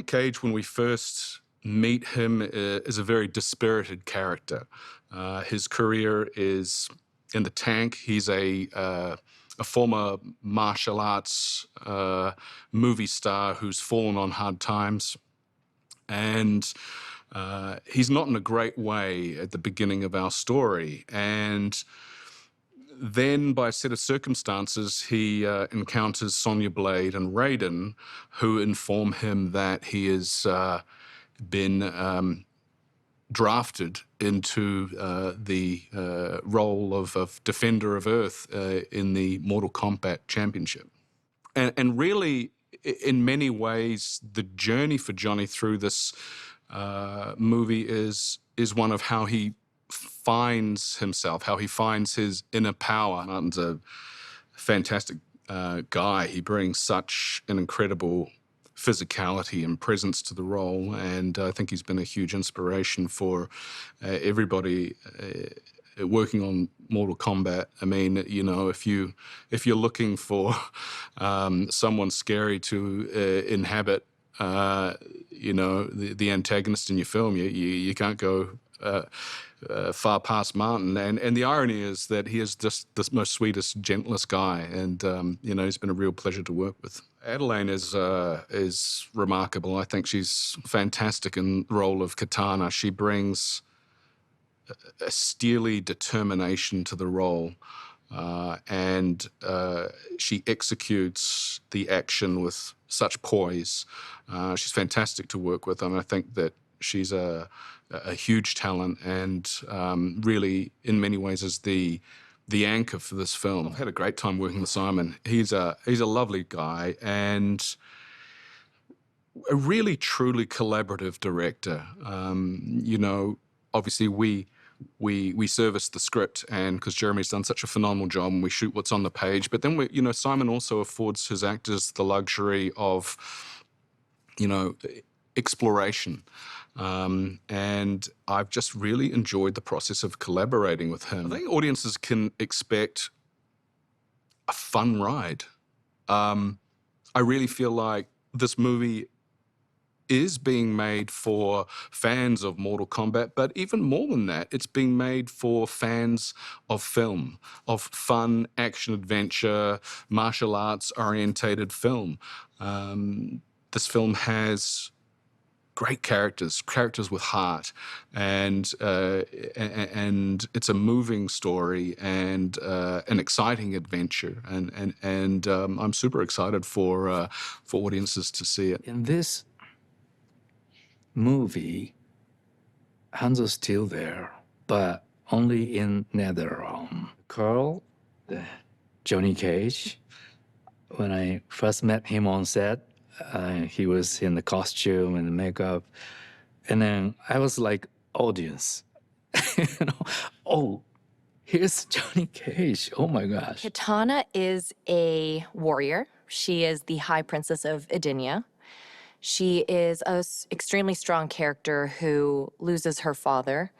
Cage, when we first meet him, is a very dispirited character. His career is in the tank. He's a former martial arts movie star who's fallen on hard times. And he's not in a great way at the beginning of our story. And then, by a set of circumstances, he encounters Sonya Blade and Raiden, who inform him that he has been drafted into the role of Defender of Earth in the Mortal Kombat Championship. And really, in many ways, the journey for Johnny through this movie is one of how he finds himself, how he finds his inner power. Martyn's a fantastic guy. He brings such an incredible physicality and presence to the role, and I think he's been a huge inspiration for everybody working on Mortal Kombat. I mean, you know, if you're looking for someone scary to inhabit, you know, the antagonist in your film, you can't go far past Martyn. And the irony is that he is just the most sweetest, gentlest guy, and you know, he's been a real pleasure to work with. Adeline is remarkable. I think she's fantastic in the role of Kitana. She brings a steely determination to the role, and she executes the action with such poise. She's fantastic to work with, and I think that she's a huge talent, and really, in many ways, is the anchor for this film. I've had a great time working with Simon. He's a lovely guy and a really, truly collaborative director. You know, obviously we service the script, and because Jeremy's done such a phenomenal job, and we shoot what's on the page. But then you know, Simon also affords his actors the luxury of, you know, exploration. And I've just really enjoyed the process of collaborating with him. I think audiences can expect a fun ride. I really feel like this movie is being made for fans of Mortal Kombat, but even more than that, it's being made for fans of film, of fun, action-adventure, martial arts-orientated film. This film has great characters with heart, and it's a moving story and an exciting adventure, and I'm super excited for audiences to see it. In this movie, Hanzo's still there, but only in NetherRealm. Karl, Johnny Cage, when I first met him on set, he was in the costume and the makeup, and then I was like, audience, you know, oh, here's Johnny Cage, oh my gosh. Kitana is a warrior. She is the High Princess of Edenia. She is an extremely strong character who loses her father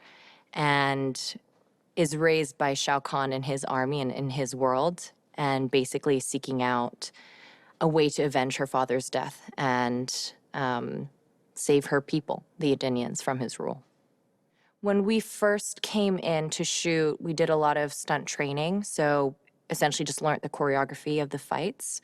and is raised by Shao Kahn in his army and in his world, and basically seeking out a way to avenge her father's death and save her people, the Edenians, from his rule. When we first came in to shoot, we did a lot of stunt training, so essentially just learned the choreography of the fights.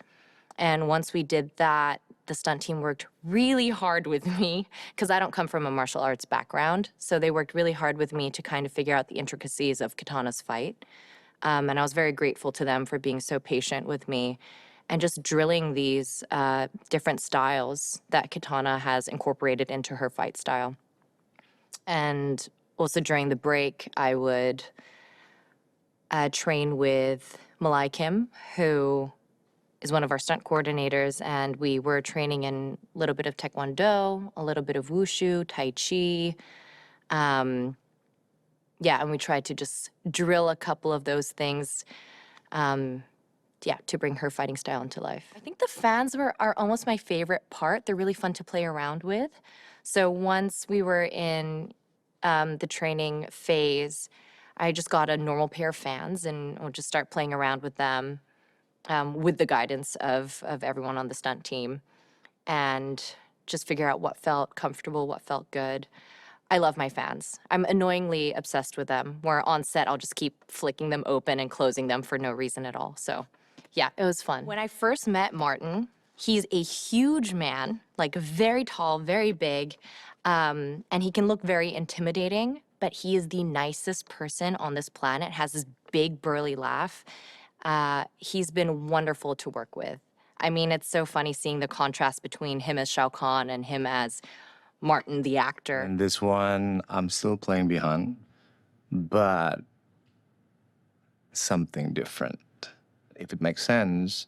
And once we did that, the stunt team worked really hard with me, because I don't come from a martial arts background, so they worked really hard with me to kind of figure out the intricacies of Kitana's fight. And I was very grateful to them for being so patient with me and just drilling these different styles that Kitana has incorporated into her fight style. And also during the break, I would train with Malai Kim, who is one of our stunt coordinators, and we were training in a little bit of Taekwondo, a little bit of Wushu, Tai Chi. Yeah, and we tried to just drill a couple of those things, yeah, to bring her fighting style into life. I think the fans are almost my favorite part. They're really fun to play around with. So once we were in the training phase, I just got a normal pair of fans and would just start playing around with them with the guidance of everyone on the stunt team. And just figure out what felt comfortable, what felt good. I love my fans. I'm annoyingly obsessed with them, where on set I'll just keep flicking them open and closing them for no reason at all. So yeah, it was fun. When I first met Martyn, he's a huge man, like very tall, very big, and he can look very intimidating, but he is the nicest person on this planet, has this big burly laugh. He's been wonderful to work with. I mean, it's so funny seeing the contrast between him as Shao Kahn and him as Martyn, the actor. And this one, I'm still playing behind, but something different. If it makes sense,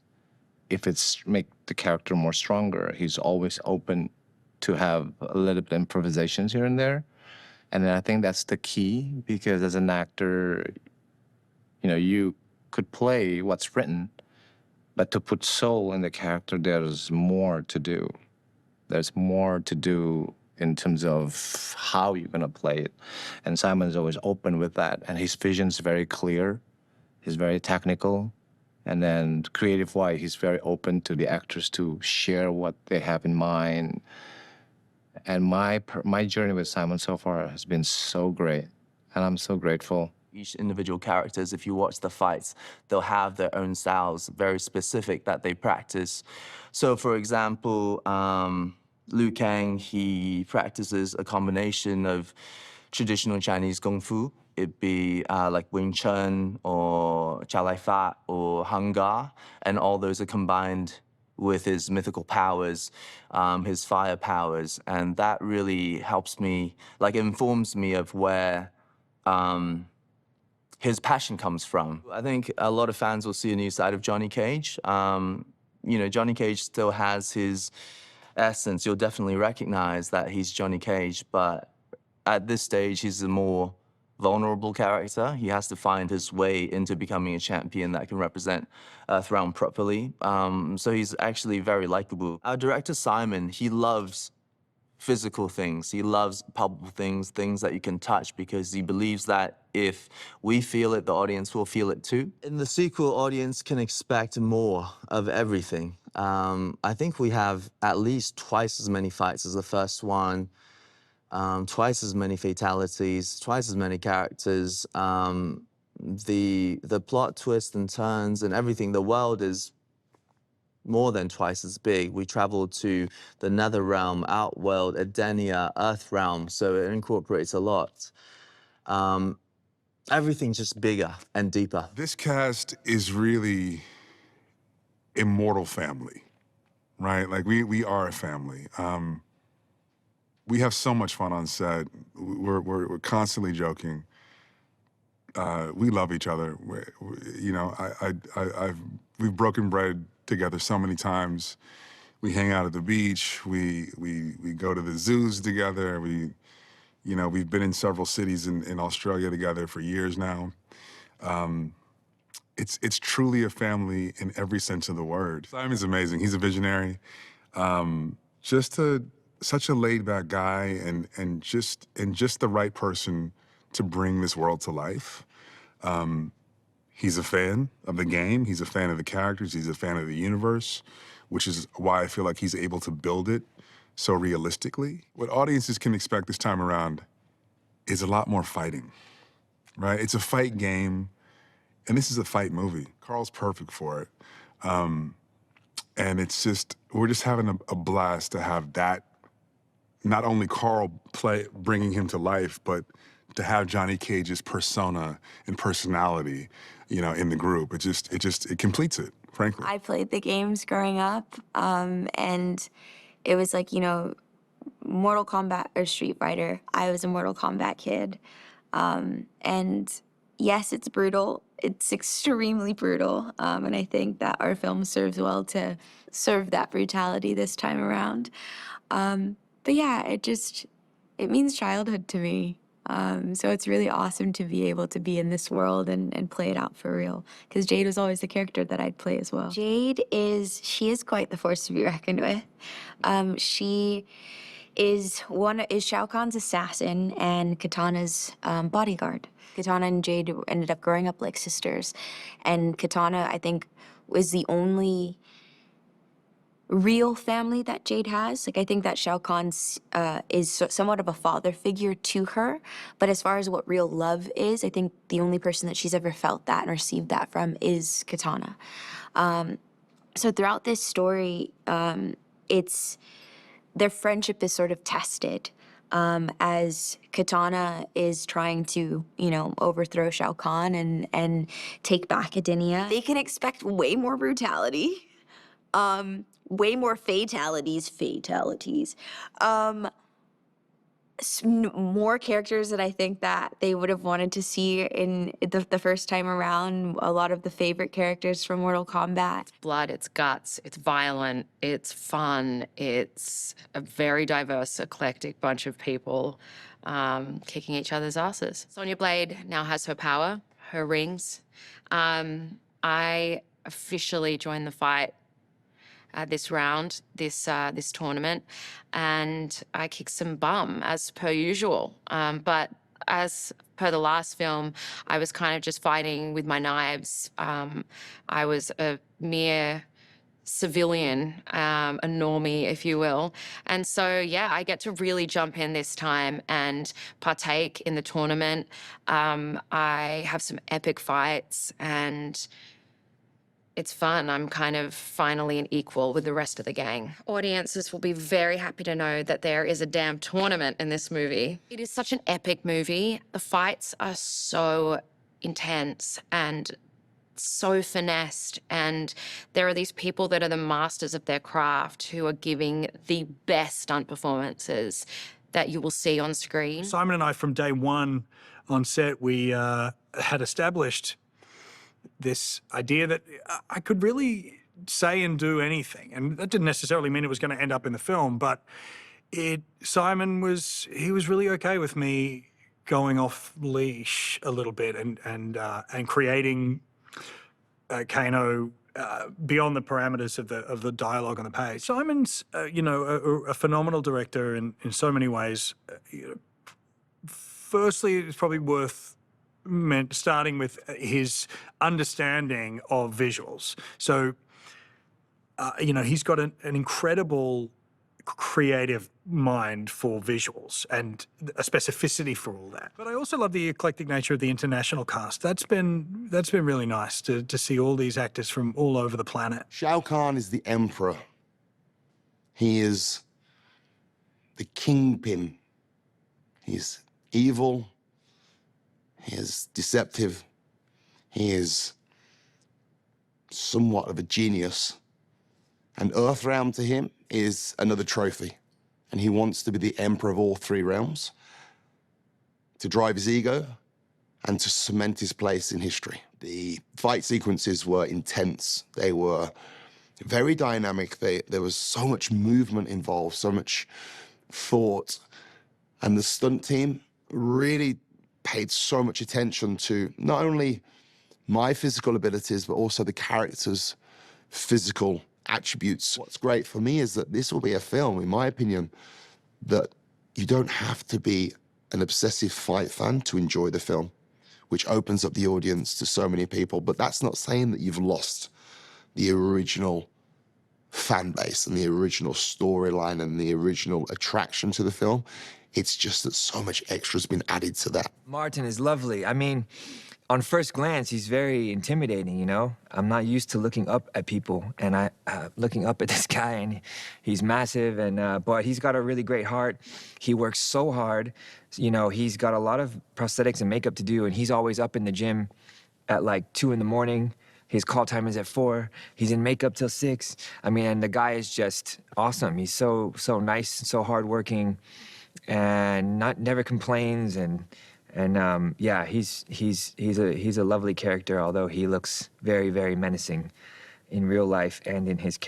if it's make the character more stronger, he's always open to have a little bit of improvisations here and there. And then I think that's the key, because as an actor, you know, you could play what's written, but to put soul in the character, there's more to do. There's more to do in terms of how you're gonna play it. And Simon's always open with that. And his vision's very clear. He's very technical. And then creative-wise, he's very open to the actors to share what they have in mind. And my journey with Simon so far has been so great. And I'm so grateful. Each individual characters, if you watch the fights, they'll have their own styles, very specific, that they practice. So for example, Liu Kang, he practices a combination of traditional Chinese Kung Fu. It'd be like Wing Chun or Chow Lai Fat or Hung Gar, and all those are combined with his mythical powers, his fire powers, and that really helps me, like informs me of where his passion comes from. I think a lot of fans will see a new side of Johnny Cage. You know, Johnny Cage still has his essence. You'll definitely recognize that he's Johnny Cage, but at this stage, he's a more vulnerable character. He has to find his way into becoming a champion that can represent Earth Realm properly. So he's actually very likable. Our director, Simon, he loves physical things. He loves palpable things, things that you can touch, because he believes that if we feel it, the audience will feel it too. In the sequel, audience can expect more of everything. I think we have at least twice as many fights as the first one, twice as many fatalities, twice as many characters. The plot twists and turns and everything, the world is more than twice as big. We traveled to the Nether Realm, Outworld, Edenia, Earth Realm, so it incorporates a lot. Everything's just bigger and deeper. This cast is really immortal family, right? Like we are a family. We have so much fun on set. We're constantly joking. We love each other. You know, we've broken bread together so many times. We hang out at the beach. We go to the zoos together. You know, we've been in several cities in Australia together for years now. It's truly a family in every sense of the word. Simon's amazing. He's a visionary. Such a laid-back guy, and just the right person to bring this world to life. He's a fan of the game. He's a fan of the characters. He's a fan of the universe, which is why I feel like he's able to build it so realistically. What audiences can expect this time around is a lot more fighting, right? It's a fight game, and this is a fight movie. Karl's perfect for it. And it's just, we're just having a blast to have that, not only Karl bringing him to life, but to have Johnny Cage's persona and personality, you know, in the group. It completes it, frankly. I played the games growing up, and it was like, you know, Mortal Kombat or Street Fighter. I was a Mortal Kombat kid. And yes, it's brutal. It's extremely brutal. And I think that our film serves well to serve that brutality this time around. But yeah, it means childhood to me. So it's really awesome to be able to be in this world and play it out for real. Because Jade was always the character that I'd play as well. Jade is quite the force to be reckoned with. She is Shao Kahn's assassin and Kitana's bodyguard. Kitana and Jade ended up growing up like sisters. And Kitana, I think, was the only real family that Jade has. Like, I think that Shao Kahn is somewhat of a father figure to her. But as far as what real love is, I think the only person that she's ever felt that and received that from is Kitana. So throughout this story, it's their friendship is sort of tested as Kitana is trying to, you know, overthrow Shao Kahn and take back Adinia. They can expect way more brutality. Way more fatalities. More characters that I think that they would have wanted to see in the first time around. A lot of the favorite characters from Mortal Kombat. Blood, it's guts, it's violent, it's fun, it's a very diverse, eclectic bunch of people kicking each other's asses. Sonya Blade now has her power, her rings. I officially joined the fight this round, this tournament, and I kicked some bum as per usual. But as per the last film, I was kind of just fighting with my knives. I was a mere civilian, a normie, if you will. And so, yeah, I get to really jump in this time and partake in the tournament. I have some epic fights and it's fun. I'm kind of finally an equal with the rest of the gang. Audiences will be very happy to know that there is a damn tournament in this movie. It is such an epic movie. The fights are so intense and so finessed, and there are these people that are the masters of their craft who are giving the best stunt performances that you will see on screen. Simon and I, from day one on set, we had established this idea that I could really say and do anything. And that didn't necessarily mean it was going to end up in the film, but Simon was really okay with me going off leash a little bit and creating Kano beyond the parameters of the dialogue on the page. Simon's, you know, a phenomenal director in so many ways. Firstly, it's probably worth starting with his understanding of visuals. So, you know, he's got an incredible creative mind for visuals and a specificity for all that. But I also love the eclectic nature of the international cast. That's been really nice to see all these actors from all over the planet. Shao Kahn is the emperor. He is the kingpin. He's evil. He is deceptive. He is somewhat of a genius. And Earthrealm to him is another trophy. And he wants to be the emperor of all three realms, to drive his ego and to cement his place in history. The fight sequences were intense. They were very dynamic. There was so much movement involved, so much thought. And the stunt team really paid so much attention to not only my physical abilities, but also the characters' physical attributes. What's great for me is that this will be a film, in my opinion, that you don't have to be an obsessive fight fan to enjoy the film, which opens up the audience to so many people. But that's not saying that you've lost the original fan base and the original storyline and the original attraction to the film. It's just that so much extra has been added to that. Martyn is lovely. I mean, on first glance, he's very intimidating, you know? I'm not used to looking up at people, and looking up at this guy, and he's massive, and but he's got a really great heart. He works so hard. You know, he's got a lot of prosthetics and makeup to do, and he's always up in the gym at like 2 in the morning. His call time is at 4. He's in makeup till 6. I mean, and the guy is just awesome. He's so nice, so hardworking, and never complains, and yeah, he's a lovely character, although he looks very, very menacing in real life and in his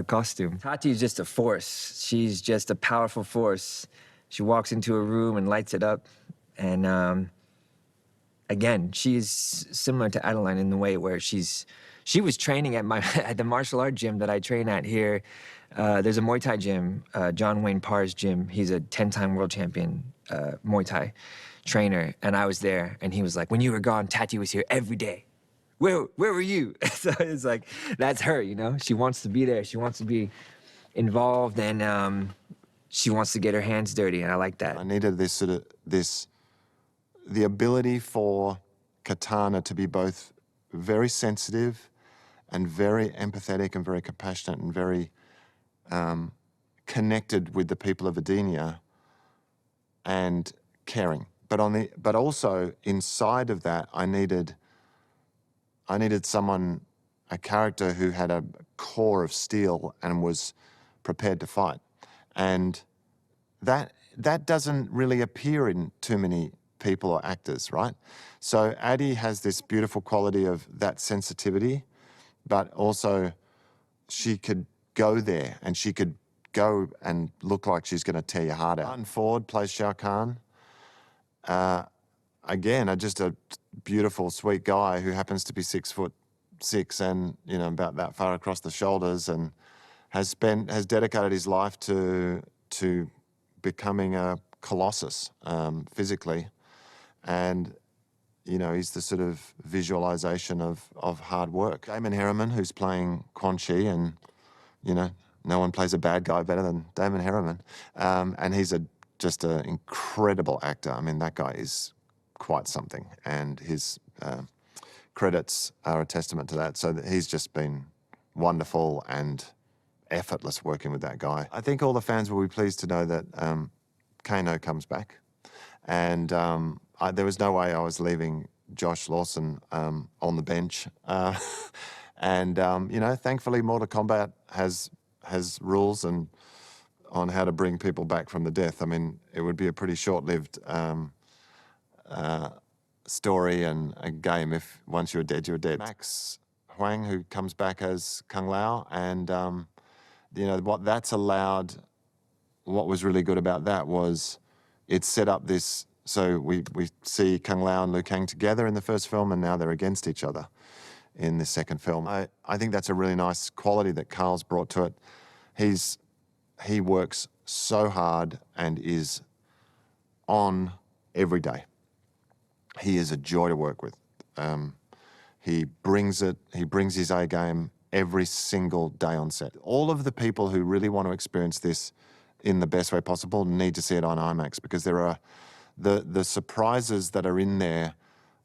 costume. Tati is just a force. She's just a powerful force. She walks into a room and lights it up, and again, she's similar to Adeline in the way where she was training at the martial art gym that I train at here. There's a Muay Thai gym, John Wayne Parr's gym. He's a 10-time world champion Muay Thai trainer, and I was there, and he was like, when you were gone, Tati was here every day, where were you? So it's like, that's her, you know? She wants to be there. She wants to be involved, and she wants to get her hands dirty, and I like that. I needed this sort of, the ability for Kitana to be both very sensitive and very empathetic and very compassionate and very connected with the people of Edenia and caring. But also inside of that, I needed someone, a character who had a core of steel and was prepared to fight. And that doesn't really appear in too many people or actors, right? So Addie has this beautiful quality of that sensitivity, but also she could go there and she could go and look like she's going to tear your heart out. Martyn Ford plays Shao Kahn. Again, just a beautiful, sweet guy who happens to be 6'6" and, you know, about that far across the shoulders, and has dedicated his life to becoming a colossus physically. And, you know, he's the sort of visualization of hard work. Damon Herriman, who's playing Quan Chi, and, you know, no one plays a bad guy better than Damon Herriman. And he's just an incredible actor. I mean, that guy is quite something, and his credits are a testament to that. So he's just been wonderful and effortless working with that guy. I think all the fans will be pleased to know that Kano comes back. And there was no way I was leaving Josh Lawson on the bench. And, you know, thankfully Mortal Kombat has rules on how to bring people back from the death. I mean, it would be a pretty short-lived story and a game if once you're dead, you're dead. Max Huang, who comes back as Kung Lao, and, you know, what that's allowed, what was really good about that was it set up this, so we see Kung Lao and Liu Kang together in the first film, and now they're against each other in the second film. I think that's a really nice quality that Karl's brought to it. He works so hard and is on every day. He is a joy to work with. He brings his A game every single day on set. All of the people who really want to experience this in the best way possible need to see it on IMAX, because there are the surprises that are in there.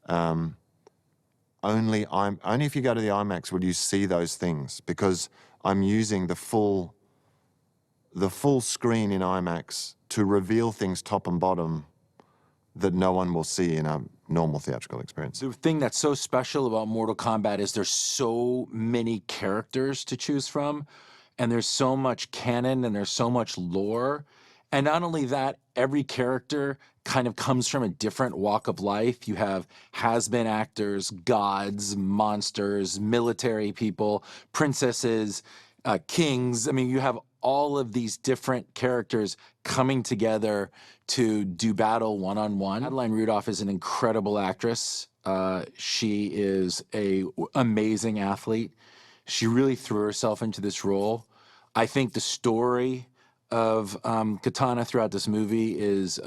Only if you go to the IMAX would you see those things, because I'm using the full screen in IMAX to reveal things top and bottom that no one will see in a normal theatrical experience. The thing that's so special about Mortal Kombat is there's so many characters to choose from, and there's so much canon and there's so much lore. And not only that, every character kind of comes from a different walk of life. You have has-been actors, gods, monsters, military people, princesses, kings. I mean, you have all of these different characters coming together to do battle one-on-one. Adeline Rudolph is an incredible actress. She is an amazing athlete. She really threw herself into this role. I think the story of Kitana throughout this movie is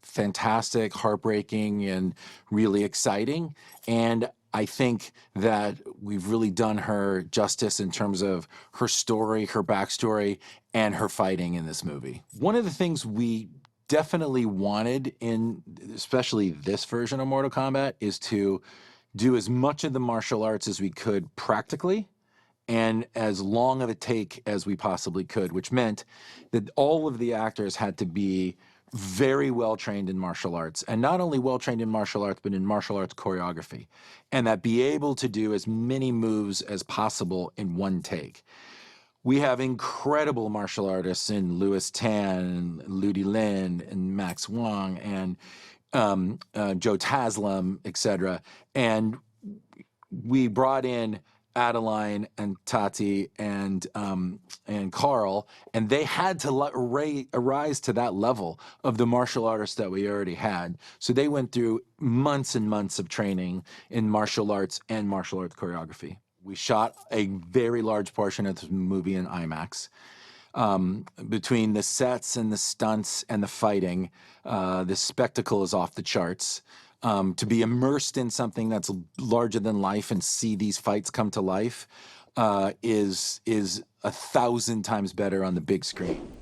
fantastic, heartbreaking, and really exciting. And I think that we've really done her justice in terms of her story, her backstory, and her fighting in this movie. One of the things we definitely wanted in, especially this version of Mortal Kombat, is to do as much of the martial arts as we could practically, and as long of a take as we possibly could, which meant that all of the actors had to be very well trained in martial arts, and not only well trained in martial arts, but in martial arts choreography, and that be able to do as many moves as possible in one take. We have incredible martial artists in Louis Tan, Ludi Lin, and Max Wong, and Joe Taslim, etc. And we brought in Adeline and Tati and Karl, and they had to rise to that level of the martial artists that we already had. So they went through months and months of training in martial arts and martial arts choreography. We shot a very large portion of the movie in IMAX. Between the sets and the stunts and the fighting, the spectacle is off the charts. To be immersed in something that's larger than life and see these fights come to life is 1,000 times better on the big screen.